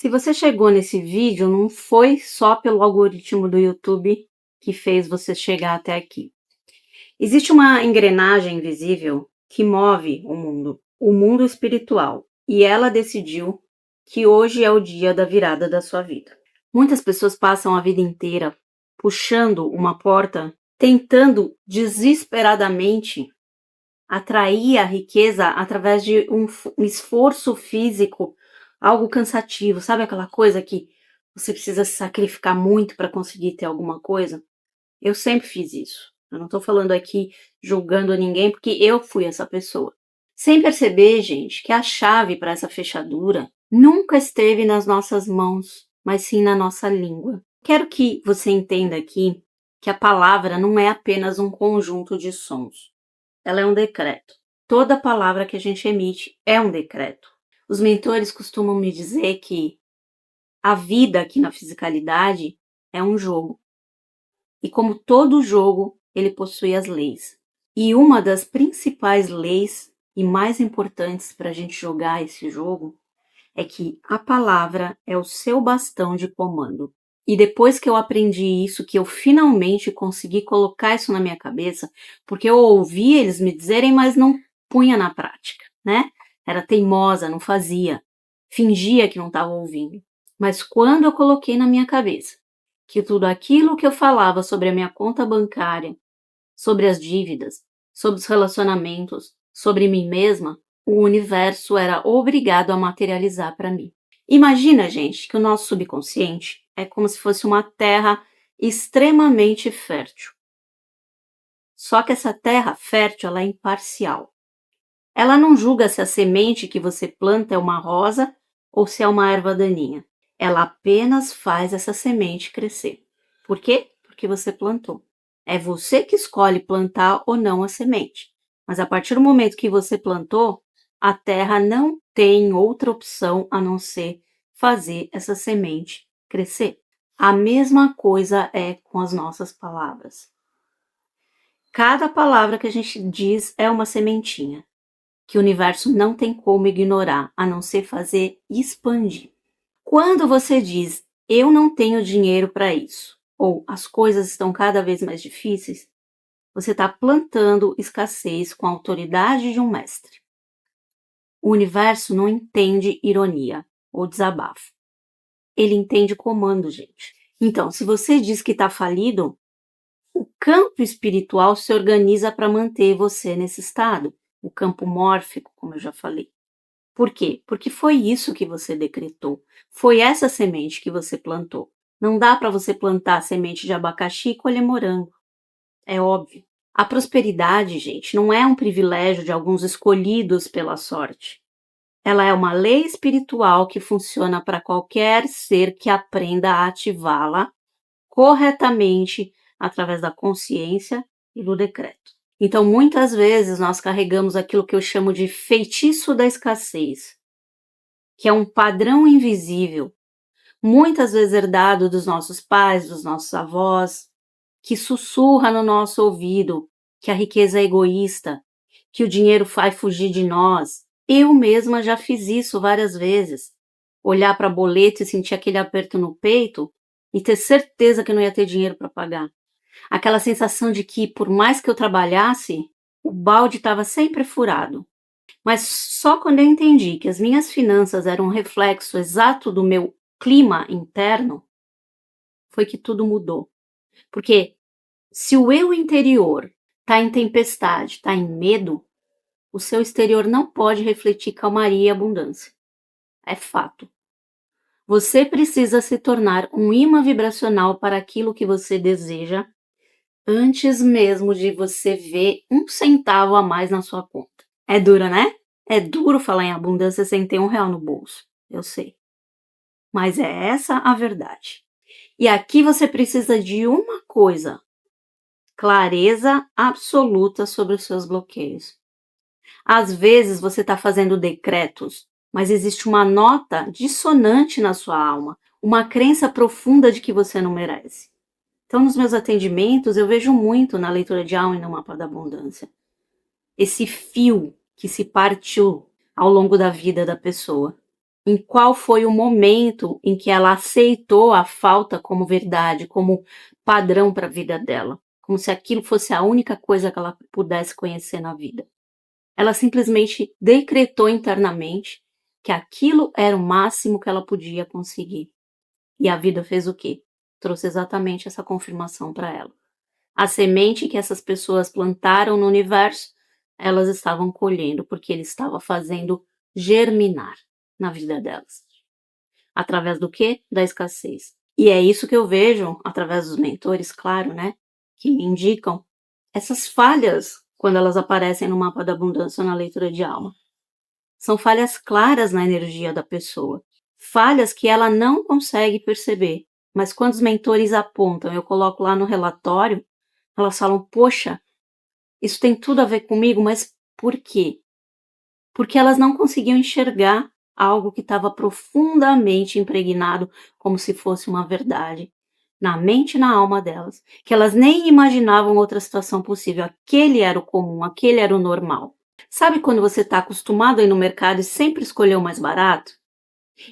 Se você chegou nesse vídeo, não foi só pelo algoritmo do YouTube que fez você chegar até aqui. Existe uma engrenagem invisível que move o mundo espiritual, e ela decidiu que hoje é o dia da virada da sua vida. Muitas pessoas passam a vida inteira puxando uma porta, tentando desesperadamente atrair a riqueza através de um esforço físico, algo cansativo. Sabe aquela coisa que você precisa se sacrificar muito para conseguir ter alguma coisa? Eu sempre fiz isso. Eu não estou falando aqui julgando ninguém, porque eu fui essa pessoa. Sem perceber, gente, que a chave para essa fechadura nunca esteve nas nossas mãos, mas sim na nossa língua. Quero que você entenda aqui que a palavra não é apenas um conjunto de sons. Ela é um decreto. Toda palavra que a gente emite é um decreto. Os mentores costumam me dizer que a vida aqui na fisicalidade é um jogo. E como todo jogo, ele possui as leis. E uma das principais leis e mais importantes para a gente jogar esse jogo é que a palavra é o seu bastão de comando. E depois que eu aprendi isso, que eu finalmente consegui colocar isso na minha cabeça, porque eu ouvi eles me dizerem, mas não punha na prática, né? Era teimosa, não fazia, fingia que não estava ouvindo. Mas quando eu coloquei na minha cabeça que tudo aquilo que eu falava sobre a minha conta bancária, sobre as dívidas, sobre os relacionamentos, sobre mim mesma, o universo era obrigado a materializar para mim. Imagina, gente, que o nosso subconsciente é como se fosse uma terra extremamente fértil. Só que essa terra fértil, ela é imparcial. Ela não julga se a semente que você planta é uma rosa ou se é uma erva daninha. Ela apenas faz essa semente crescer. Por quê? Porque você plantou. É você que escolhe plantar ou não a semente. Mas a partir do momento que você plantou, a terra não tem outra opção a não ser fazer essa semente crescer. A mesma coisa é com as nossas palavras. Cada palavra que a gente diz é uma sementinha, que o universo não tem como ignorar, a não ser fazer expandir. Quando você diz, eu não tenho dinheiro para isso, ou as coisas estão cada vez mais difíceis, você está plantando escassez com a autoridade de um mestre. O universo não entende ironia ou desabafo. Ele entende comando, gente. Então, se você diz que está falido, o campo espiritual se organiza para manter você nesse estado. O campo mórfico, como eu já falei. Por quê? Porque foi isso que você decretou. Foi essa semente que você plantou. Não dá para você plantar semente de abacaxi e colher morango. É óbvio. A prosperidade, gente, não é um privilégio de alguns escolhidos pela sorte. Ela é uma lei espiritual que funciona para qualquer ser que aprenda a ativá-la corretamente através da consciência e do decreto. Então, muitas vezes nós carregamos aquilo que eu chamo de feitiço da escassez, que é um padrão invisível, muitas vezes herdado dos nossos pais, dos nossos avós, que sussurra no nosso ouvido que a riqueza é egoísta, que o dinheiro faz fugir de nós. Eu mesma já fiz isso várias vezes. Olhar para boleto e sentir aquele aperto no peito e ter certeza que não ia ter dinheiro para pagar. Aquela sensação de que, por mais que eu trabalhasse, o balde estava sempre furado. Mas só quando eu entendi que as minhas finanças eram um reflexo exato do meu clima interno, foi que tudo mudou. Porque se o eu interior está em tempestade, está em medo, o seu exterior não pode refletir calmaria e abundância. É fato. Você precisa se tornar um imã vibracional para aquilo que você deseja antes mesmo de você ver um centavo a mais na sua conta. É duro, né? É duro falar em abundância sem ter R$1 no bolso, eu sei. Mas é essa a verdade. E aqui você precisa de uma coisa: clareza absoluta sobre os seus bloqueios. Às vezes você está fazendo decretos, mas existe uma nota dissonante na sua alma, uma crença profunda de que você não merece. Então, nos meus atendimentos, eu vejo muito na leitura de alma e no mapa da abundância esse fio que se partiu ao longo da vida da pessoa. em qual foi o momento em que ela aceitou a falta como verdade, como padrão para a vida dela, como se aquilo fosse a única coisa que ela pudesse conhecer na vida. Ela simplesmente decretou internamente que aquilo era o máximo que ela podia conseguir. E a vida fez o quê? Trouxe exatamente essa confirmação para ela. A semente que essas pessoas plantaram no universo, elas estavam colhendo, porque ele estava fazendo germinar na vida delas. Através do quê? Da escassez. E é isso que eu vejo através dos mentores, claro, né? Que me indicam essas falhas quando elas aparecem no mapa da abundância ou na leitura de alma. São falhas claras na energia da pessoa. Falhas que ela não consegue perceber. Mas quando os mentores apontam, eu coloco lá no relatório, elas falam, poxa, isso tem tudo a ver comigo, mas por quê? Porque elas não conseguiam enxergar algo que estava profundamente impregnado como se fosse uma verdade na mente e na alma delas, que elas nem imaginavam outra situação possível. Aquele era o comum, aquele era o normal. Sabe quando você está acostumado a ir no mercado e sempre escolher o mais barato?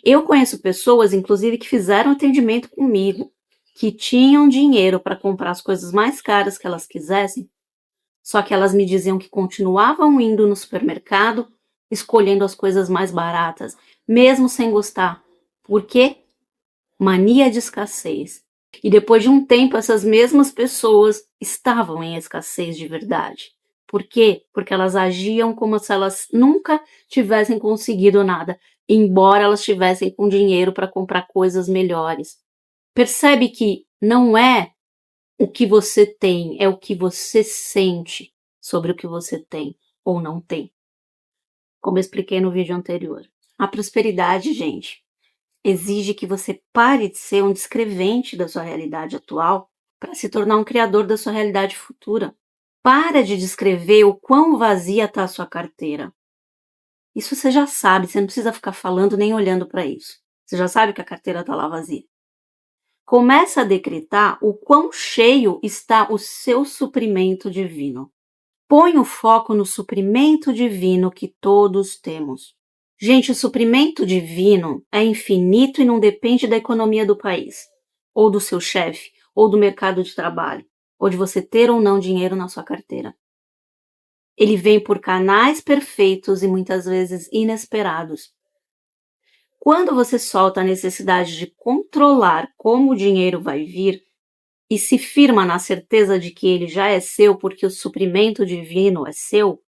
Eu conheço pessoas, inclusive, que fizeram atendimento comigo, que tinham dinheiro para comprar as coisas mais caras que elas quisessem, só que elas me diziam que continuavam indo no supermercado, escolhendo as coisas mais baratas, mesmo sem gostar. Por quê? Mania de escassez. E depois de um tempo, essas mesmas pessoas estavam em escassez de verdade. Por quê? Porque elas agiam como se elas nunca tivessem conseguido nada, embora elas tivessem com dinheiro para comprar coisas melhores. Percebe que não é o que você tem, é o que você sente sobre o que você tem ou não tem. Como eu expliquei no vídeo anterior. A prosperidade, gente, exige que você pare de ser um descrevente da sua realidade atual para se tornar um criador da sua realidade futura. Para de descrever o quão vazia está a sua carteira. Isso você já sabe, você não precisa ficar falando nem olhando para isso. Você já sabe que a carteira está lá vazia. Começa a decretar o quão cheio está o seu suprimento divino. Põe o foco no suprimento divino que todos temos. Gente, o suprimento divino é infinito e não depende da economia do país, ou do seu chefe, ou do mercado de trabalho, ou de você ter ou não dinheiro na sua carteira. Ele vem por canais perfeitos e muitas vezes inesperados. Quando você solta a necessidade de controlar como o dinheiro vai vir e se firma na certeza de que ele já é seu porque o suprimento divino é seu,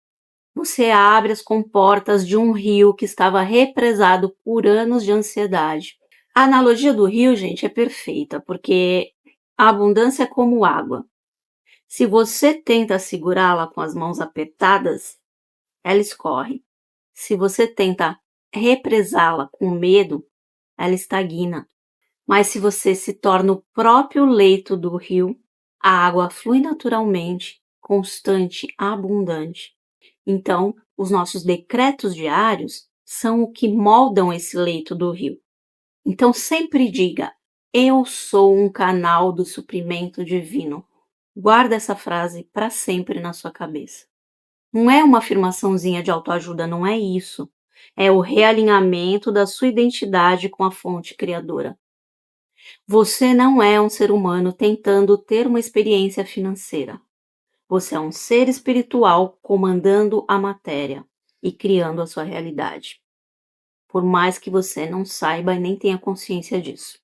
você abre as comportas de um rio que estava represado por anos de ansiedade. A analogia do rio, gente, é perfeita, porque a abundância é como água. Se você tenta segurá-la com as mãos apertadas, ela escorre. Se você tenta represá-la com medo, ela estagna. Mas se você se torna o próprio leito do rio, a água flui naturalmente, constante, abundante. Então, os nossos decretos diários são o que moldam esse leito do rio. Então, sempre diga, eu sou um canal do suprimento divino. Guarda essa frase para sempre na sua cabeça. Não é uma afirmaçãozinha de autoajuda, não é isso. É o realinhamento da sua identidade com a fonte criadora. Você não é um ser humano tentando ter uma experiência financeira. Você é um ser espiritual comandando a matéria e criando a sua realidade. Por mais que você não saiba e nem tenha consciência disso.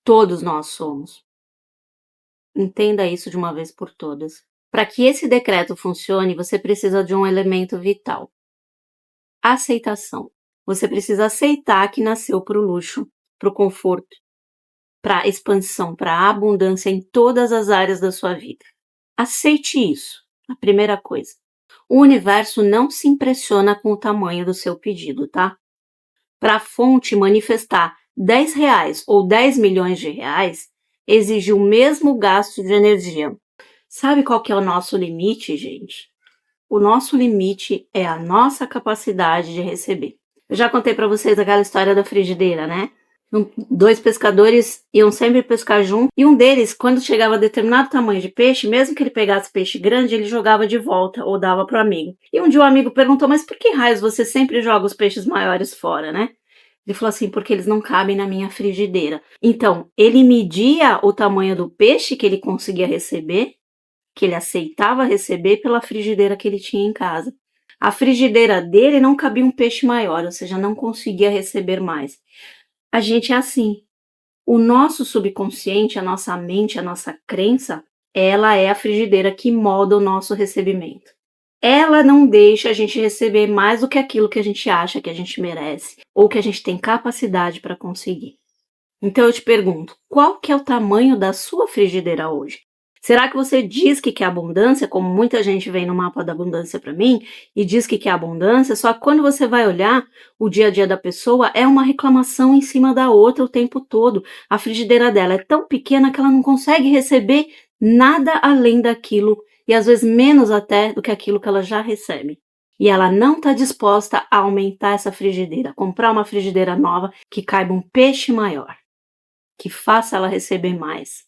Todos nós somos. Entenda isso de uma vez por todas. Para que esse decreto funcione, você precisa de um elemento vital. Aceitação. Você precisa aceitar que nasceu para o luxo, para o conforto, para a expansão, para a abundância em todas as áreas da sua vida. Aceite isso, a primeira coisa. O universo não se impressiona com o tamanho do seu pedido, tá? Para a fonte manifestar R$ 10 ou 10 milhões de reais, exige o mesmo gasto de energia. Sabe qual que é o nosso limite, gente? O nosso limite é a nossa capacidade de receber. Eu já contei para vocês aquela história da frigideira, né? Dois pescadores iam sempre pescar junto e um deles, quando chegava a determinado tamanho de peixe, mesmo que ele pegasse peixe grande, ele jogava de volta ou dava para o amigo. E um dia o amigo perguntou, mas por que raios você sempre joga os peixes maiores fora, né? Ele falou assim, porque eles não cabem na minha frigideira. Então, ele media o tamanho do peixe que ele conseguia receber, que ele aceitava receber pela frigideira que ele tinha em casa. A frigideira dele não cabia um peixe maior, ou seja, não conseguia receber mais. A gente é assim. O nosso subconsciente, a nossa mente, a nossa crença, ela é a frigideira que molda o nosso recebimento. Ela não deixa a gente receber mais do que aquilo que a gente acha que a gente merece ou que a gente tem capacidade para conseguir. Então eu te pergunto, qual que é o tamanho da sua frigideira hoje? Será que você diz que quer abundância, como muita gente vem no mapa da abundância para mim, e diz que quer abundância, só que quando você vai olhar o dia a dia da pessoa, é uma reclamação em cima da outra o tempo todo. A frigideira dela é tão pequena que ela não consegue receber nada além daquilo, e às vezes menos até do que aquilo que ela já recebe. E ela não está disposta a aumentar essa frigideira, comprar uma frigideira nova que caiba um peixe maior, que faça ela receber mais.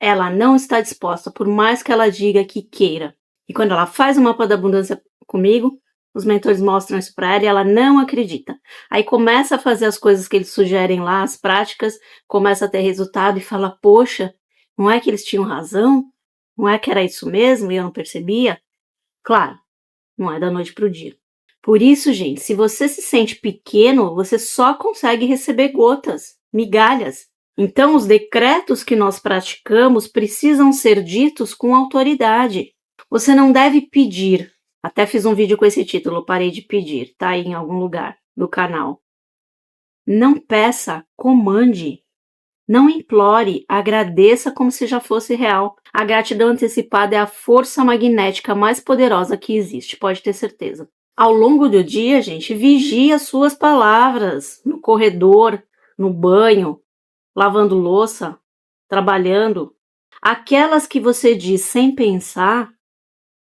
Ela não está disposta, por mais que ela diga que queira. E quando ela faz o mapa da abundância comigo, os mentores mostram isso para ela e ela não acredita. Aí começa a fazer as coisas que eles sugerem lá, as práticas, começa a ter resultado e fala, poxa, não é que eles tinham razão? Não é que era isso mesmo e eu não percebia? Claro, não é da noite para o dia. Por isso, gente, se você se sente pequeno, você só consegue receber gotas, migalhas. Então, os decretos que nós praticamos precisam ser ditos com autoridade. Você não deve pedir. Até fiz um vídeo com esse título, parei de pedir, tá aí em algum lugar do canal. Não peça, comande. Não implore, agradeça como se já fosse real. A gratidão antecipada é a força magnética mais poderosa que existe, pode ter certeza. Ao longo do dia, gente, vigie as suas palavras, no corredor, no banho, lavando louça, trabalhando. Aquelas que você diz sem pensar,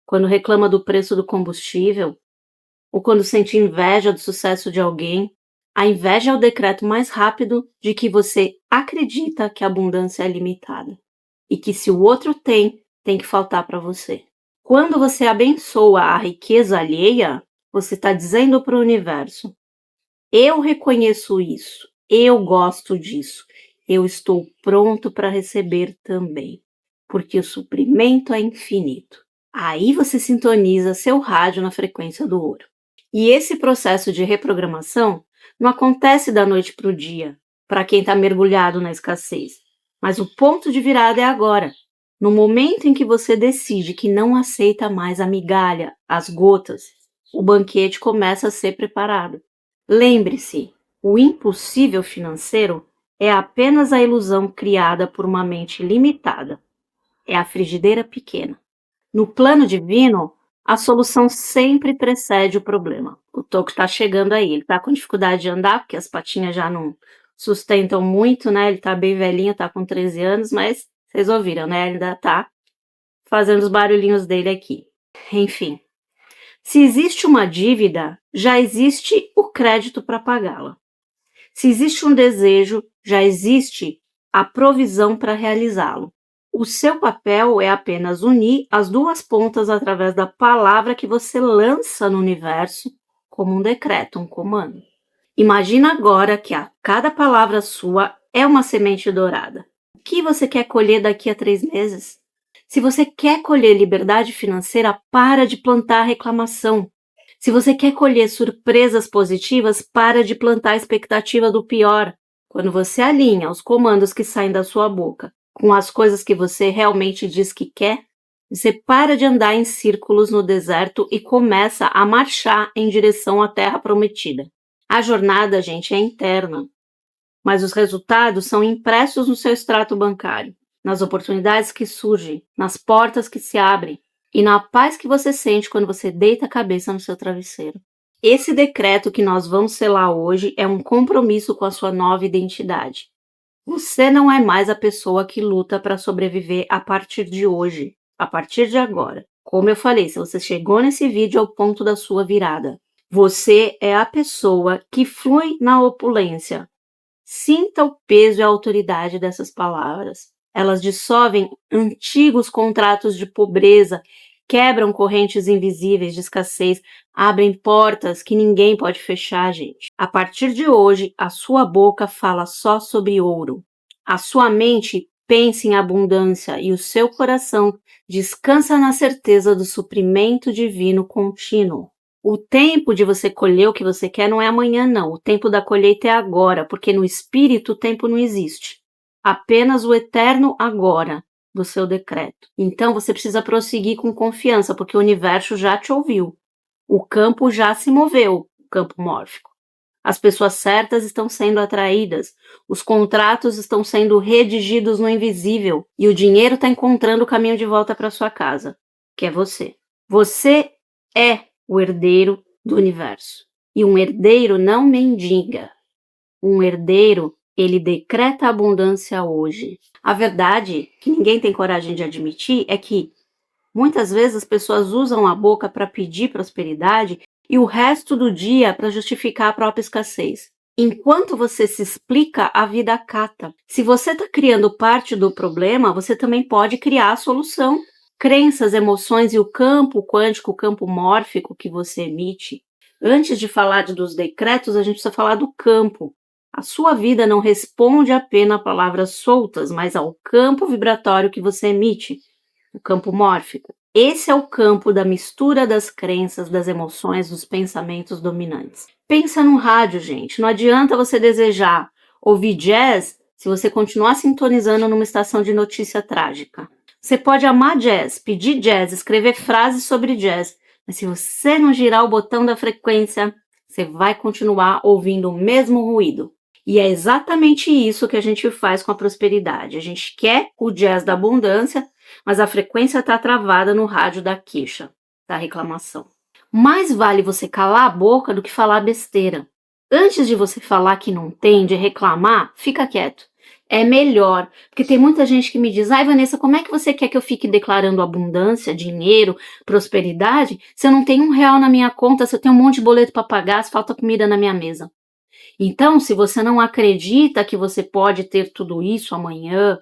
quando reclama do preço do combustível, ou quando sente inveja do sucesso de alguém. A inveja é o decreto mais rápido de que você acredita que a abundância é limitada e que se o outro tem, tem que faltar para você. Quando você abençoa a riqueza alheia, você está dizendo para o universo: eu reconheço isso, eu gosto disso, eu estou pronto para receber também, porque o suprimento é infinito. Aí você sintoniza seu rádio na frequência do ouro. E esse processo de reprogramação não acontece da noite para o dia, para quem está mergulhado na escassez. Mas o ponto de virada é agora, no momento em que você decide que não aceita mais a migalha, as gotas, o banquete começa a ser preparado. Lembre-se, o impossível financeiro é apenas a ilusão criada por uma mente limitada. É a frigideira pequena. No plano divino, a solução sempre precede o problema. O Toco está chegando aí, ele está com dificuldade de andar, porque as patinhas já não sustentam muito, né? Ele está bem velhinho, está com 13 anos, mas vocês ouviram, né? Ele ainda está fazendo os barulhinhos dele aqui. Enfim, se existe uma dívida, já existe o crédito para pagá-la. Se existe um desejo, já existe a provisão para realizá-lo. O seu papel é apenas unir as duas pontas através da palavra que você lança no universo como um decreto, um comando. Imagina agora que a cada palavra sua é uma semente dourada. O que você quer colher daqui a 3 meses? Se você quer colher liberdade financeira, para de plantar reclamação. Se você quer colher surpresas positivas, para de plantar a expectativa do pior. Quando você alinha os comandos que saem da sua boca com as coisas que você realmente diz que quer, você para de andar em círculos no deserto e começa a marchar em direção à terra prometida. A jornada, gente, é interna, mas os resultados são impressos no seu extrato bancário, nas oportunidades que surgem, nas portas que se abrem e na paz que você sente quando você deita a cabeça no seu travesseiro. Esse decreto que nós vamos selar hoje é um compromisso com a sua nova identidade. Você não é mais a pessoa que luta para sobreviver a partir de hoje, a partir de agora. Como eu falei, se você chegou nesse vídeo ao ponto da sua virada, você é a pessoa que flui na opulência. Sinta o peso e a autoridade dessas palavras. Elas dissolvem antigos contratos de pobreza quebram correntes invisíveis de escassez, abrem portas que ninguém pode fechar, gente. A partir de hoje, a sua boca fala só sobre ouro. A sua mente pensa em abundância e o seu coração descansa na certeza do suprimento divino contínuo. O tempo de você colher o que você quer não é amanhã, não. O tempo da colheita é agora, porque no espírito o tempo não existe. Apenas o eterno agora do seu decreto. Então você precisa prosseguir com confiança, porque o universo já te ouviu. O campo já se moveu, o campo mórfico. As pessoas certas estão sendo atraídas, os contratos estão sendo redigidos no invisível e o dinheiro está encontrando o caminho de volta para sua casa, que é você. Você é o herdeiro do universo. E um herdeiro não mendiga. Um herdeiro, ele decreta abundância hoje. A verdade, que ninguém tem coragem de admitir, é que muitas vezes as pessoas usam a boca para pedir prosperidade e o resto do dia para justificar a própria escassez. Enquanto você se explica, a vida acata. Se você está criando parte do problema, você também pode criar a solução. Crenças, emoções e o campo quântico, o campo mórfico que você emite. Antes de falar dos decretos, a gente precisa falar do campo. A sua vida não responde apenas a palavras soltas, mas ao campo vibratório que você emite, o campo mórfico. Esse é o campo da mistura das crenças, das emoções, dos pensamentos dominantes. Pensa no rádio, gente. Não adianta você desejar ouvir jazz se você continuar sintonizando numa estação de notícia trágica. Você pode amar jazz, pedir jazz, escrever frases sobre jazz, mas se você não girar o botão da frequência, você vai continuar ouvindo o mesmo ruído. E é exatamente isso que a gente faz com a prosperidade. A gente quer o jazz da abundância, mas a frequência está travada no rádio da queixa, da reclamação. Mais vale você calar a boca do que falar besteira. Antes de você falar que não tem, de reclamar, fica quieto. É melhor, porque tem muita gente que me diz: ai, Vanessa, como é que você quer que eu fique declarando abundância, dinheiro, prosperidade, se eu não tenho R$1 na minha conta, se eu tenho um monte de boleto para pagar, se falta comida na minha mesa? Então, se você não acredita que você pode ter tudo isso amanhã,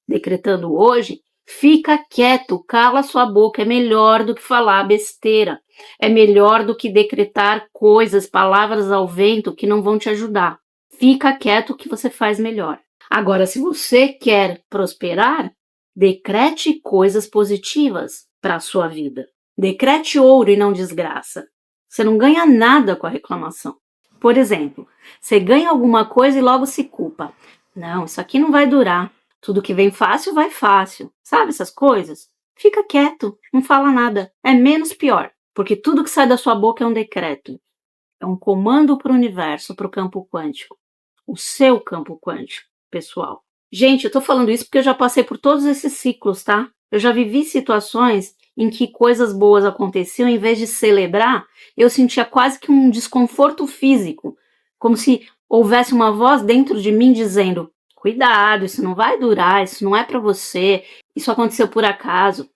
decretando hoje, fica quieto, cala sua boca, é melhor do que falar besteira. É melhor do que decretar coisas, palavras ao vento que não vão te ajudar. Fica quieto que você faz melhor. Agora, se você quer prosperar, decrete coisas positivas para a sua vida. Decrete ouro e não desgraça. Você não ganha nada com a reclamação. Por exemplo, você ganha alguma coisa e logo se culpa. Não, isso aqui não vai durar. Tudo que vem fácil, vai fácil. Sabe essas coisas? Fica quieto, não fala nada. É menos pior, porque tudo que sai da sua boca é um decreto. É um comando para o universo, para o campo quântico. O seu campo quântico, pessoal. Gente, eu tô falando isso porque eu já passei por todos esses ciclos, tá? Eu já vivi situações em que coisas boas aconteciam, em vez de celebrar, eu sentia quase que um desconforto físico, como se houvesse uma voz dentro de mim dizendo: cuidado, isso não vai durar, isso não é para você, isso aconteceu por acaso.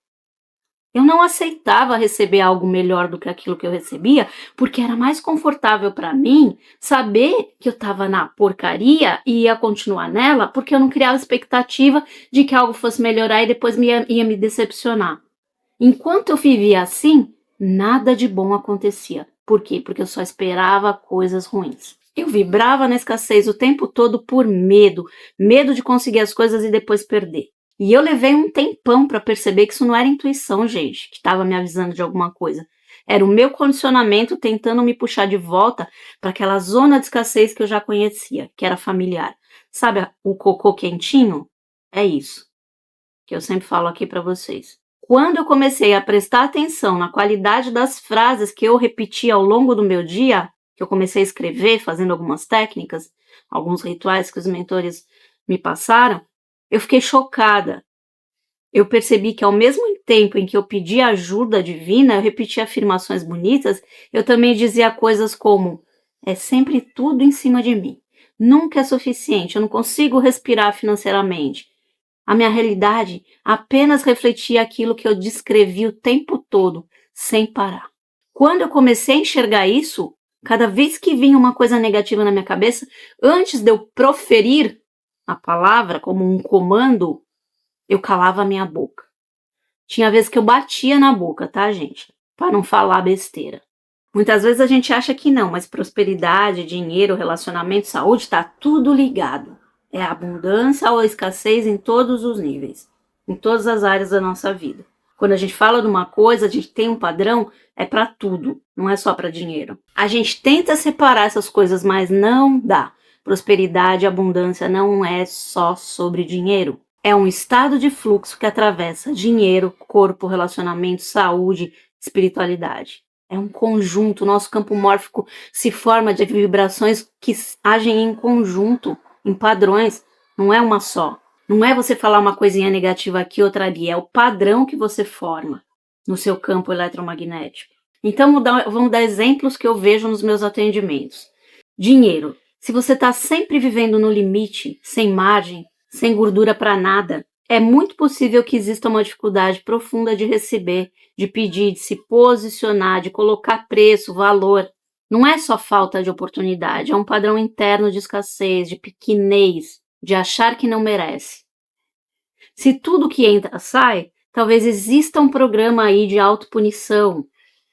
Eu não aceitava receber algo melhor do que aquilo que eu recebia, porque era mais confortável para mim saber que eu estava na porcaria e ia continuar nela, porque eu não criava expectativa de que algo fosse melhorar e depois ia me decepcionar. Enquanto eu vivia assim, nada de bom acontecia. Por quê? Porque eu só esperava coisas ruins. Eu vibrava na escassez o tempo todo por medo de conseguir as coisas e depois perder. E eu levei um tempão para perceber que isso não era intuição, gente, que estava me avisando de alguma coisa. Era o meu condicionamento tentando me puxar de volta para aquela zona de escassez que eu já conhecia, que era familiar. Sabe o cocô quentinho? É isso que eu sempre falo aqui para vocês. Quando eu comecei a prestar atenção na qualidade das frases que eu repetia ao longo do meu dia, que eu comecei a escrever, fazendo algumas técnicas, alguns rituais que os mentores me passaram, eu fiquei chocada. Eu percebi que ao mesmo tempo em que eu pedia ajuda divina, eu repetia afirmações bonitas, eu também dizia coisas como: é sempre tudo em cima de mim. Nunca é suficiente, eu não consigo respirar financeiramente. A minha realidade apenas refletia aquilo que eu descrevi o tempo todo, sem parar. Quando eu comecei a enxergar isso, cada vez que vinha uma coisa negativa na minha cabeça, antes de eu proferir a palavra como um comando, eu calava a minha boca. Tinha vezes que eu batia na boca, tá, gente? Para não falar besteira. Muitas vezes a gente acha que não, mas prosperidade, dinheiro, relacionamento, saúde, tá tudo ligado. É abundância ou escassez em todos os níveis, em todas as áreas da nossa vida. Quando a gente fala de uma coisa, a gente tem um padrão, é para tudo, não é só para dinheiro. A gente tenta separar essas coisas, mas não dá. Prosperidade e abundância não é só sobre dinheiro. É um estado de fluxo que atravessa dinheiro, corpo, relacionamento, saúde, espiritualidade. É um conjunto, o nosso campo mórfico se forma de vibrações que agem em conjunto, em padrões, não é uma só. Não é você falar uma coisinha negativa aqui, outra ali, é o padrão que você forma no seu campo eletromagnético. Então, vamos dar exemplos que eu vejo nos meus atendimentos. Dinheiro. Se você está sempre vivendo no limite, sem margem, sem gordura para nada, é muito possível que exista uma dificuldade profunda de receber, de pedir, de se posicionar, de colocar preço, valor. Não é só falta de oportunidade, é um padrão interno de escassez, de pequenez, de achar que não merece. Se tudo que entra sai, talvez exista um programa aí de autopunição.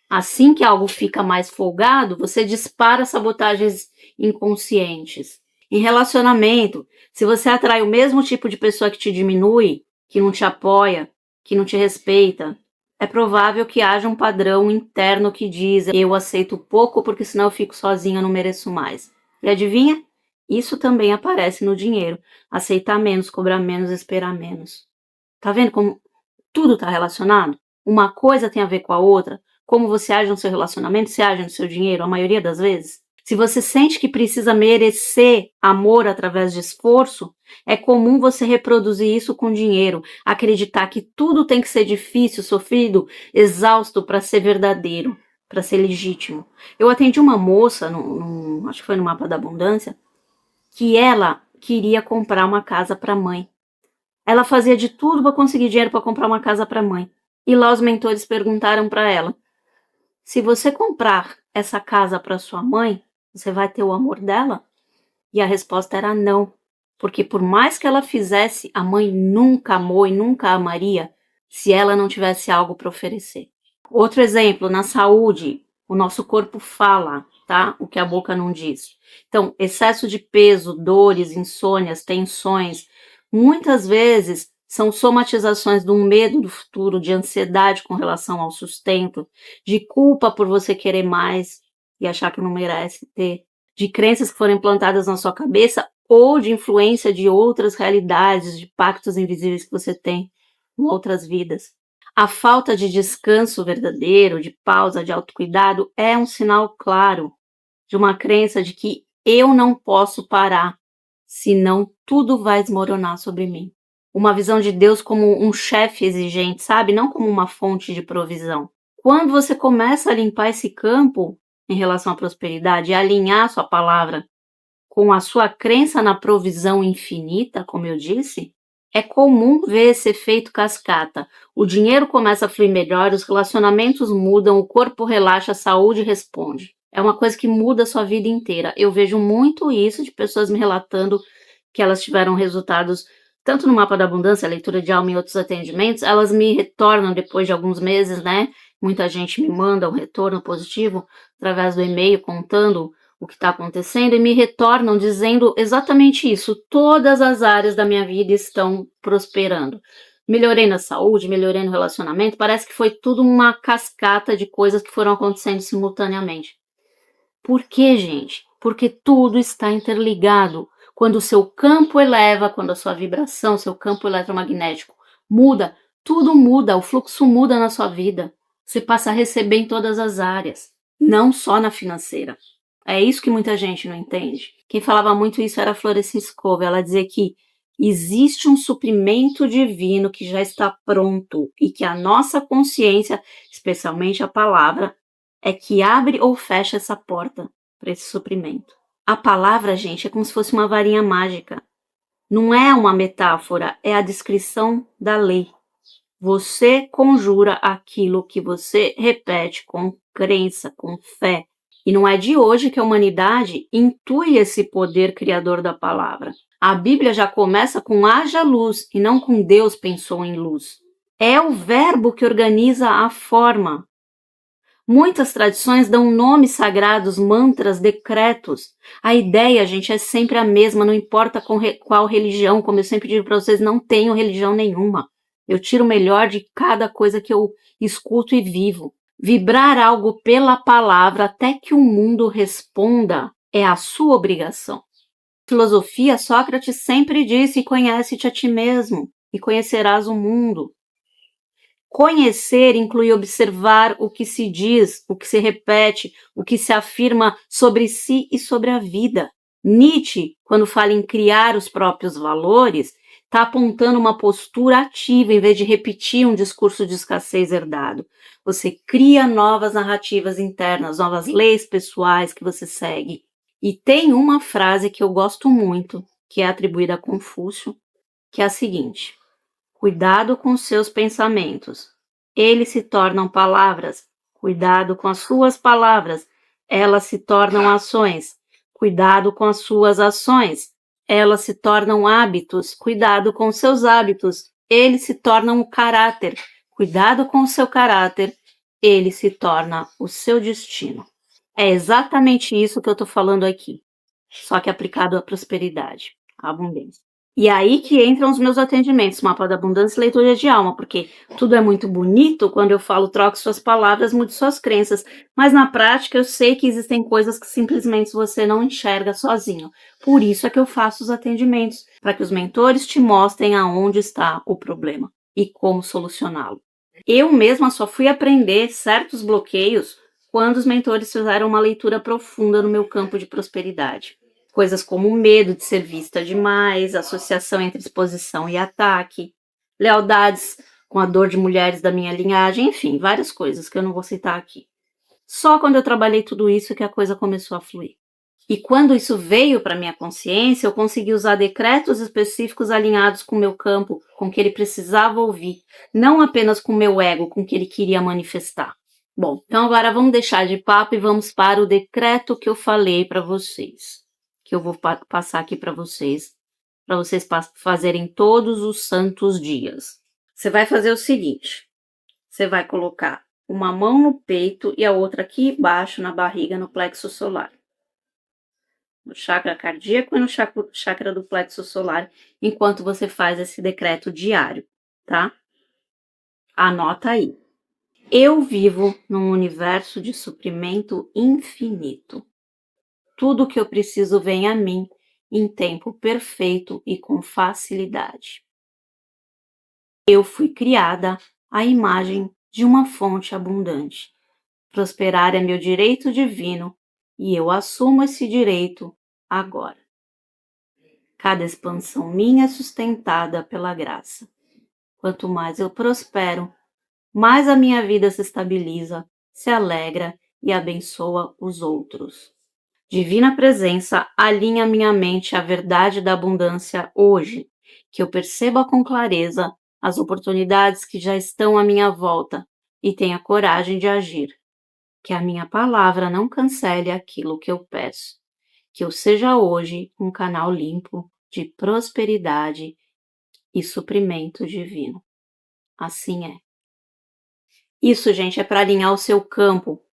Assim que algo fica mais folgado, você dispara sabotagens inconscientes. Em relacionamento, se você atrai o mesmo tipo de pessoa que te diminui, que não te apoia, que não te respeita, é provável que haja um padrão interno que diz: eu aceito pouco porque senão eu fico sozinha, não mereço mais. E adivinha? Isso também aparece no dinheiro. Aceitar menos, cobrar menos, esperar menos. Tá vendo como tudo está relacionado? Uma coisa tem a ver com a outra. Como você age no seu relacionamento, você age no seu dinheiro, a maioria das vezes. Se você sente que precisa merecer amor através de esforço, é comum você reproduzir isso com dinheiro, acreditar que tudo tem que ser difícil, sofrido, exausto para ser verdadeiro, para ser legítimo. Eu atendi uma moça, acho que foi no Mapa da Abundância, que ela queria comprar uma casa para a mãe. Ela fazia de tudo para conseguir dinheiro para comprar uma casa para a mãe. E lá os mentores perguntaram para ela: se você comprar essa casa para sua mãe, você vai ter o amor dela? E a resposta era não, porque por mais que ela fizesse, a mãe nunca amou e nunca amaria se ela não tivesse algo para oferecer. Outro exemplo, na saúde, o nosso corpo fala, tá? O que a boca não diz. Então, excesso de peso, dores, insônias, tensões, muitas vezes são somatizações de um medo do futuro, de ansiedade com relação ao sustento, de culpa por você querer mais e achar que não merece ter, de crenças que foram implantadas na sua cabeça ou de influência de outras realidades, de pactos invisíveis que você tem em outras vidas. A falta de descanso verdadeiro, de pausa, de autocuidado é um sinal claro de uma crença de que eu não posso parar, senão tudo vai desmoronar sobre mim. Uma visão de Deus como um chefe exigente, sabe? Não como uma fonte de provisão. Quando você começa a limpar esse campo em relação à prosperidade e alinhar sua palavra com a sua crença na provisão infinita, como eu disse, é comum ver esse efeito cascata. O dinheiro começa a fluir melhor, os relacionamentos mudam, o corpo relaxa, a saúde responde. É uma coisa que muda a sua vida inteira. Eu vejo muito isso de pessoas me relatando que elas tiveram resultados, tanto no Mapa da Abundância, leitura de alma e outros atendimentos, elas me retornam depois de alguns meses, né? Muita gente me manda um retorno positivo através do e-mail contando o que está acontecendo e me retornam dizendo exatamente isso. Todas as áreas da minha vida estão prosperando. Melhorei na saúde, melhorei no relacionamento, parece que foi tudo uma cascata de coisas que foram acontecendo simultaneamente. Por quê, gente? Porque tudo está interligado. Quando o seu campo eleva, quando a sua vibração, seu campo eletromagnético muda, tudo muda, o fluxo muda na sua vida. Você passa a receber em todas as áreas, não só na financeira. É isso que muita gente não entende. Quem falava muito isso era a Florence Scovel. Ela dizia que existe um suprimento divino que já está pronto e que a nossa consciência, especialmente a palavra, é que abre ou fecha essa porta para esse suprimento. A palavra, gente, é como se fosse uma varinha mágica. Não é uma metáfora, é a descrição da lei. Você conjura aquilo que você repete com crença, com fé. E não é de hoje que a humanidade intui esse poder criador da palavra. A Bíblia já começa com haja luz e não com Deus pensou em luz. É o verbo que organiza a forma. Muitas tradições dão nomes sagrados, mantras, decretos. A ideia, gente, é sempre a mesma, não importa qual religião, como eu sempre digo para vocês, não tenho religião nenhuma. Eu tiro o melhor de cada coisa que eu escuto e vivo. Vibrar algo pela palavra até que o mundo responda é a sua obrigação. Filosofia, Sócrates sempre disse: conhece-te a ti mesmo e conhecerás o mundo. Conhecer inclui observar o que se diz, o que se repete, o que se afirma sobre si e sobre a vida. Nietzsche, quando fala em criar os próprios valores, está apontando uma postura ativa em vez de repetir um discurso de escassez herdado. Você cria novas narrativas internas, novas leis pessoais que você segue. E tem uma frase que eu gosto muito, que é atribuída a Confúcio, que é a seguinte: cuidado com seus pensamentos. Eles se tornam palavras. Cuidado com as suas palavras. Elas se tornam ações. Cuidado com as suas ações. Elas se tornam hábitos. Cuidado com seus hábitos. Eles se tornam o caráter. Cuidado com o seu caráter. Ele se torna o seu destino. É exatamente isso que eu estou falando aqui, só que aplicado à prosperidade, à abundância. E aí que entram os meus atendimentos, mapa da abundância e leitura de alma, porque tudo é muito bonito quando eu falo troque suas palavras, mude suas crenças, mas na prática eu sei que existem coisas que simplesmente você não enxerga sozinho. Por isso é que eu faço os atendimentos, para que os mentores te mostrem aonde está o problema e como solucioná-lo. Eu mesma só fui aprender certos bloqueios quando os mentores fizeram uma leitura profunda no meu campo de prosperidade. Coisas como o medo de ser vista demais, associação entre exposição e ataque, lealdades com a dor de mulheres da minha linhagem, enfim, várias coisas que eu não vou citar aqui. Só quando eu trabalhei tudo isso que a coisa começou a fluir. E quando isso veio para minha consciência, eu consegui usar decretos específicos alinhados com o meu campo, com o que ele precisava ouvir, não apenas com o meu ego, com o que ele queria manifestar. Bom, então agora vamos deixar de papo e vamos para o decreto que eu falei para vocês, que eu vou passar aqui para vocês fazerem todos os santos dias. Você vai fazer o seguinte: você vai colocar uma mão no peito e a outra aqui embaixo na barriga, no plexo solar, no chakra cardíaco e no chakra do plexo solar, enquanto você faz esse decreto diário, tá? Anota aí. Eu vivo num universo de suprimento infinito. Tudo o que eu preciso vem a mim em tempo perfeito e com facilidade. Eu fui criada à imagem de uma fonte abundante. Prosperar é meu direito divino e eu assumo esse direito agora. Cada expansão minha é sustentada pela graça. Quanto mais eu prospero, mais a minha vida se estabiliza, se alegra e abençoa os outros. Divina presença, alinha minha mente à verdade da abundância hoje, que eu perceba com clareza as oportunidades que já estão à minha volta e tenha coragem de agir. Que a minha palavra não cancele aquilo que eu peço. Que eu seja hoje um canal limpo de prosperidade e suprimento divino. Assim é. Isso, gente, é para alinhar o seu campo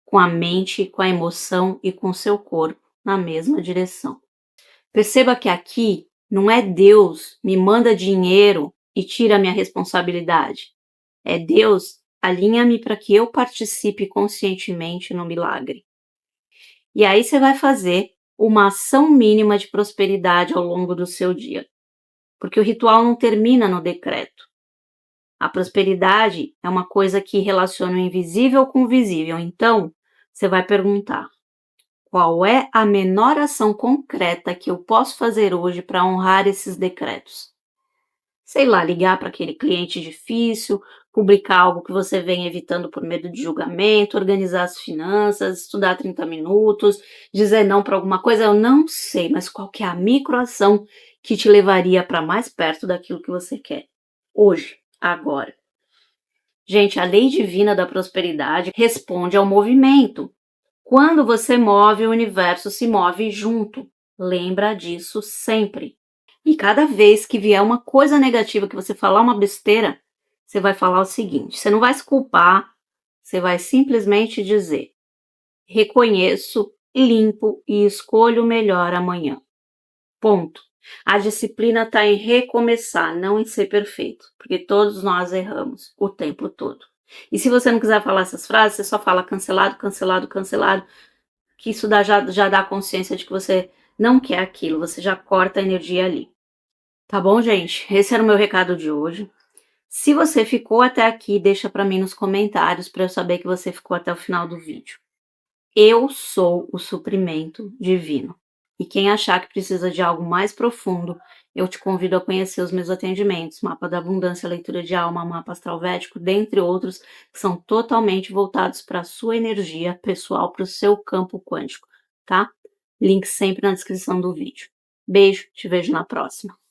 com a mente, com a emoção e com o seu corpo na mesma direção. Perceba que aqui não é Deus me manda dinheiro e tira a minha responsabilidade. É Deus, alinha-me para que eu participe conscientemente no milagre. E aí você vai fazer uma ação mínima de prosperidade ao longo do seu dia, porque o ritual não termina no decreto. A prosperidade é uma coisa que relaciona o invisível com o visível. Então, você vai perguntar: qual é a menor ação concreta que eu posso fazer hoje para honrar esses decretos? Sei lá, ligar para aquele cliente difícil, publicar algo que você vem evitando por medo de julgamento, organizar as finanças, estudar 30 minutos, dizer não para alguma coisa, eu não sei, mas qual que é a microação que te levaria para mais perto daquilo que você quer? Hoje, agora. Gente, a lei divina da prosperidade responde ao movimento. Quando você move, o universo se move junto. Lembra disso sempre. E cada vez que vier uma coisa negativa, que você falar uma besteira, você vai falar o seguinte, você não vai se culpar, você vai simplesmente dizer: reconheço, limpo e escolho o melhor amanhã. Ponto. A disciplina está em recomeçar, não em ser perfeito, porque todos nós erramos o tempo todo. E se você não quiser falar essas frases, você só fala cancelado, cancelado, cancelado, que isso já dá consciência de que você não quer aquilo, você já corta a energia ali. Tá bom, gente? Esse era o meu recado de hoje. Se você ficou até aqui, deixa para mim nos comentários para eu saber que você ficou até o final do vídeo. Eu sou o suprimento divino. E quem achar que precisa de algo mais profundo, eu te convido a conhecer os meus atendimentos, Mapa da Abundância, Leitura de Alma, Mapa Astral Védico, dentre outros, que são totalmente voltados para a sua energia pessoal, para o seu campo quântico, tá? Link sempre na descrição do vídeo. Beijo, te vejo na próxima.